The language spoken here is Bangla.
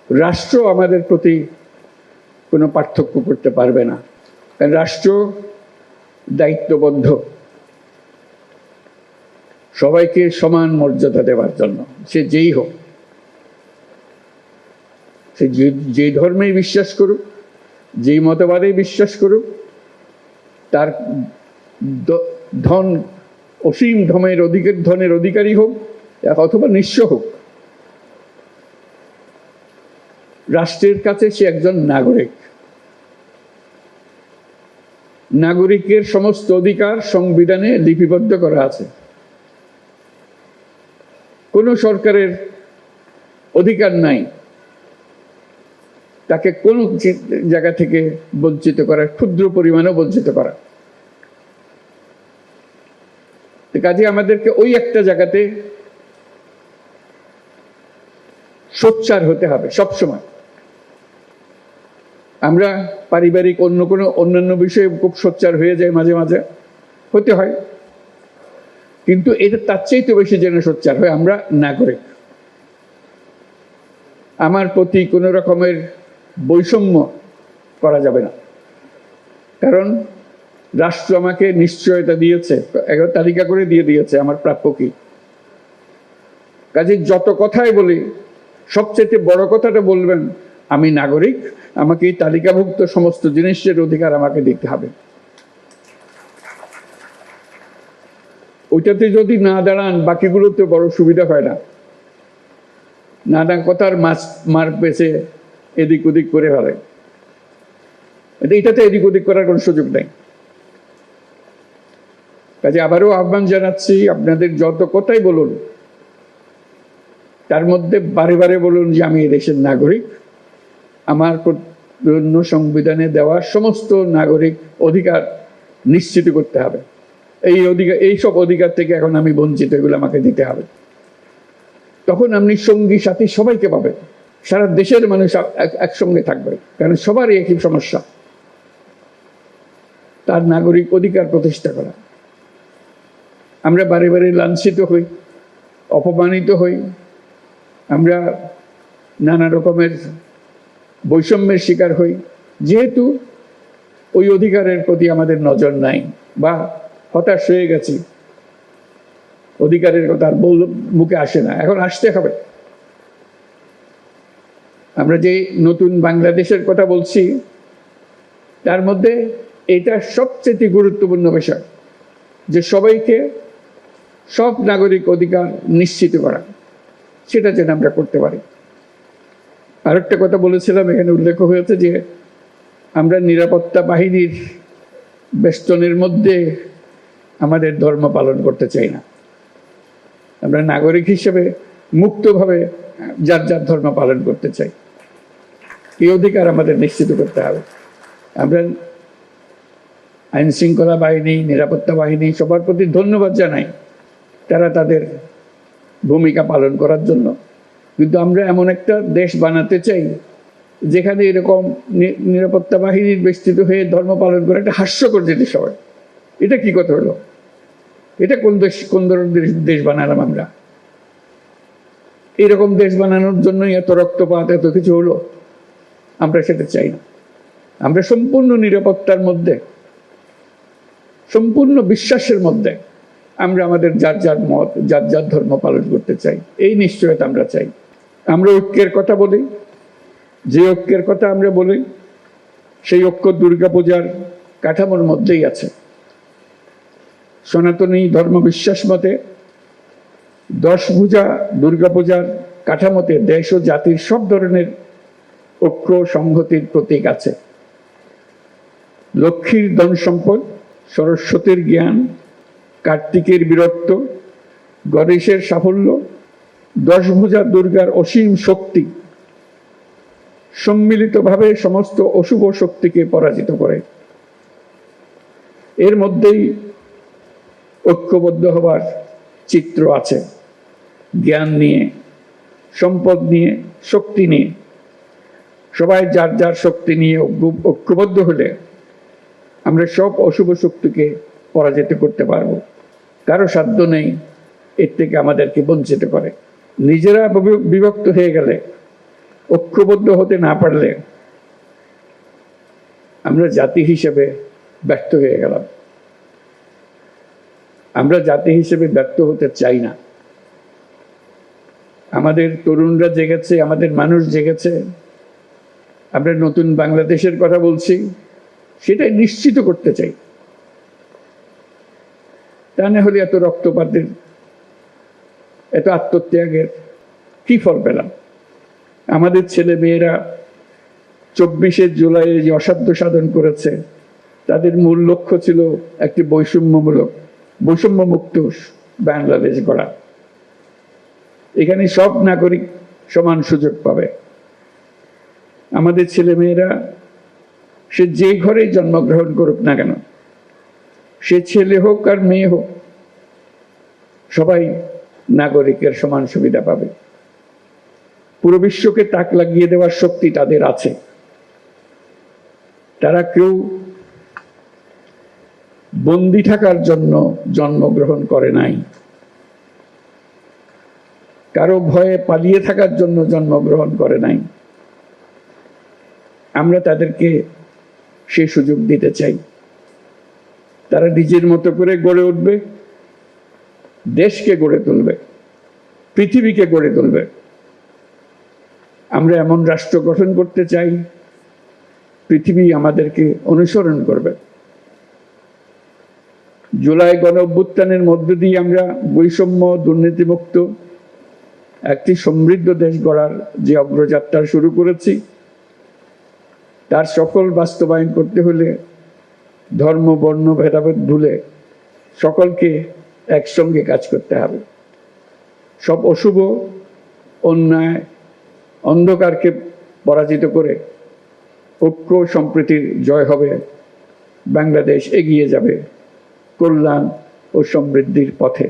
রাষ্ট্র আমাদের প্রতি কোনো পার্থক্য করতে পারবে না, কারণ রাষ্ট্র দায়িত্ববদ্ধ সবাইকে সমান মর্যাদা দেওয়ার জন্য। সে যেই হোক, সে যে ধর্মেই বিশ্বাস করুক, যেই মতবাদে বিশ্বাস করুক, তার ধন অসীম ধনের অধিকারী হোক অথবা নিঃস্ব হোক, রাষ্ট্রের কাছে সে একজন নাগরিক। নাগরিকের সমস্ত অধিকার সংবিধানে লিপিবদ্ধ করা আছে। কোনো সরকারের অধিকার নাই তাকে কোন জায়গা থেকে বঞ্চিত করা, ক্ষুদ্র পরিমাণেও বঞ্চিত করা। কাজে আমাদেরকে ওই একটা জায়গাতে সোচ্চার হতে হবে সবসময়। আমরা পারিবারিক অন্যান্য বিষয়ে খুব সোচ্চার হয়ে যায়, মাঝে মাঝে হতে হয়, কিন্তু এটা তার চেয়ে তো বেশি যেন সোচ্চার হয় আমরা নাগরিক। আমার প্রতি কোনো রকমের বৈষম্য করা যাবে না, কারণ রাষ্ট্র আমাকে নিশ্চয়তা দিয়েছে, একটা তালিকা করে দিয়ে দিয়েছে আমার প্রাপ্য কি। কাজে যত কথাই বলি, সবচেয়ে বড় কথাটা বলবেন, আমি নাগরিক, আমাকে এই তালিকাভুক্ত সমস্ত জিনিসের অধিকার আমাকে দিতে হবে। ওইটাতে যদি না দাঁড়ান, বাকিগুলোতে বড় সুবিধা হয় না। নানা কথার মার পেছে এদিক ওদিক করে ফেলে, এটাতে এদিক ওদিক করার কোনো সুযোগ নেই। কাজে আবারও আহ্বান জানাচ্ছি, আপনাদের যত কথাই বলুন, তার মধ্যে বারে বারে বলুন যে আমি এদেশের নাগরিক, আমার অন্য সংবিধানে দেওয়া সমস্ত নাগরিক অধিকার নিশ্চিত করতে হবে। এইসব অধিকার থেকে এখন আমি বঞ্চিত, এগুলো আমাকে দিতে হবে। তখন আপনি সঙ্গী সাথী সবাইকে পাবেন, সারা দেশের মানুষ একসঙ্গে থাকবে, কারণ সবারই একই সমস্যা, তার নাগরিক অধিকার প্রতিষ্ঠা করা। আমরা বারে বারে লাঞ্ছিত হই, অপমানিত হই, আমরা নানা রকমের বৈষম্যের শিকার হই, যেহেতু ওই অধিকারের প্রতি আমাদের নজর নাই বা হতাশ হয়ে গেছি, অধিকারের কথা মুখে আসে না, এখন আসতে হবে। আমরা যে নতুন বাংলাদেশের কথা বলছি, তার মধ্যে এটা সবচেয়ে গুরুত্বপূর্ণ বিষয়, যে সবাইকে সব নাগরিক অধিকার নিশ্চিত করা, সেটা যেন আমরা করতে পারি। আরেকটা কথা বলেছিলাম, এখানে উল্লেখ হয়েছে যে আমরা নিরাপত্তা বাহিনীর বেষ্টনের মধ্যে আমাদের ধর্ম পালন করতে চাই না। আমরা নাগরিক হিসেবে মুক্তভাবে যার যার ধর্ম পালন করতে চাই, এই অধিকার আমাদের নিশ্চিত করতে হবে। আমরা আইন শৃঙ্খলা বাহিনী, নিরাপত্তা বাহিনী সবার প্রতি ধন্যবাদ জানাই, তারা তাদের ভূমিকা পালন করার জন্য। কিন্তু আমরা এমন একটা দেশ বানাতে চাই যেখানে এরকম নিরাপত্তা বাহিনীর বেষ্টিত হয়ে ধর্ম পালন করা একটা হাস্যকর জিনিস হয়। এটা কি কথা হলো? এটা কোন ধরনের দেশ বানালাম আমরা? এইরকম দেশ বানানোর জন্যই এত রক্তপাত, এত কিছু হলো? আমরা সেটা চাই না। আমরা সম্পূর্ণ নিরাপত্তার মধ্যে, সম্পূর্ণ বিশ্বাসের মধ্যে আমরা আমাদের যার যার মত, যার যার ধর্ম পালন করতে চাই, এই নিশ্চয়তা আমরা চাই। আমরা ঐক্যের কথা বলি, যে ঐক্যের কথা আমরা বলি, সেই ঐক্য দুর্গাপূজার কাঠামোর মধ্যেই আছে। সনাতনী ধর্ম বিশ্বাস মতে 10 পূজা দুর্গাপূজার কাঠামোতে দেশ ও জাতির সব ধরনের ঐক্য সংহতির প্রতীক আছে। লক্ষ্মীর ধন সম্পদ, সরস্বতীর জ্ঞান, কার্তিকের বীরত্ব, গণেশের সাফল্য, 10 ভুজা দুর্গার অসীম শক্তি সম্মিলিতভাবে সমস্ত অশুভ শক্তিকে পরাজিত করে। এর মধ্যেই ঐক্যবদ্ধ হবার চিত্র আছে, জ্ঞান নিয়ে, সম্পদ নিয়ে, শক্তি নিয়ে। সবাই যার যার শক্তি নিয়ে ঐক্যবদ্ধ হলে আমরা সব অশুভ শক্তিকে পরাজিত করতে পারবো। কারো সাধ্য নেই এর থেকে আমাদেরকে বঞ্চিত করে। নিজেরা বিভক্ত হয়ে গেলে ঐক্যবদ্ধ হতে না পারলে আমরা জাতি হিসেবে ব্যর্থ হয়ে গেলাম। আমরা জাতি হিসেবে ব্যর্থ হতে চাই না। আমাদের তরুণরা জেগেছে, আমাদের মানুষ জেগেছে। আমরা নতুন বাংলাদেশের কথা বলছি, সেটাই নিশ্চিত করতে চাই। তা না হলে এত রক্তপাতের, এত আত্মত্যাগের কি ফল পেলাম? আমাদের ছেলে মেয়েরা 24শে জুলাই যে অসাধ্য সাধন করেছে, তাদের মূল লক্ষ্য ছিল একটি বৈষম্যমুক্ত বাংলাদেশ গড়া। এখানে সব নাগরিক সমান সুযোগ পাবে। আমাদের ছেলে মেয়েরা সে যে ঘরেই জন্মগ্রহণ করুক না কেন, সে ছেলে হোক আর মেয়ে হোক, সবাই নাগরিকের সমান সুবিধা পাবে। পুরো বিশ্বকে তাক লাগিয়ে দেওয়ার শক্তি তাদের আছে। তারা কেউ বন্দি থাকার জন্য জন্মগ্রহণ করে নাই, কারো ভয়ে পালিয়ে থাকার জন্য জন্মগ্রহণ করে নাই। আমরা তাদেরকে সে সুযোগ দিতে চাই। তারা নিজের মতো করে গড়ে উঠবে, দেশকে গড়ে তুলবে, পৃথিবীকে গড়ে তুলবে। আমরা এমন রাষ্ট্র গঠন করতে চাই, পৃথিবী আমাদেরকে অনুসরণ করবে। জুলাই গণঅভ্যুত্থানের মধ্য দিয়ে আমরা বৈষম্য, দুর্নীতিমুক্ত একটি সমৃদ্ধ দেশ গড়ার যে অগ্রযাত্রা শুরু করেছি, তার সকল বাস্তবায়ন করতে হলে ধর্ম, বর্ণ ভেদাভেদ ভুলে সকলকে একসঙ্গে কাজ করতে হবে। সব অশুভ, অন্যায়, অন্ধকারকে পরাজিত করে ঐক্য সম্প্রীতির জয় হবে। বাংলাদেশ এগিয়ে যাবে কল্যাণ ও সমৃদ্ধির পথে।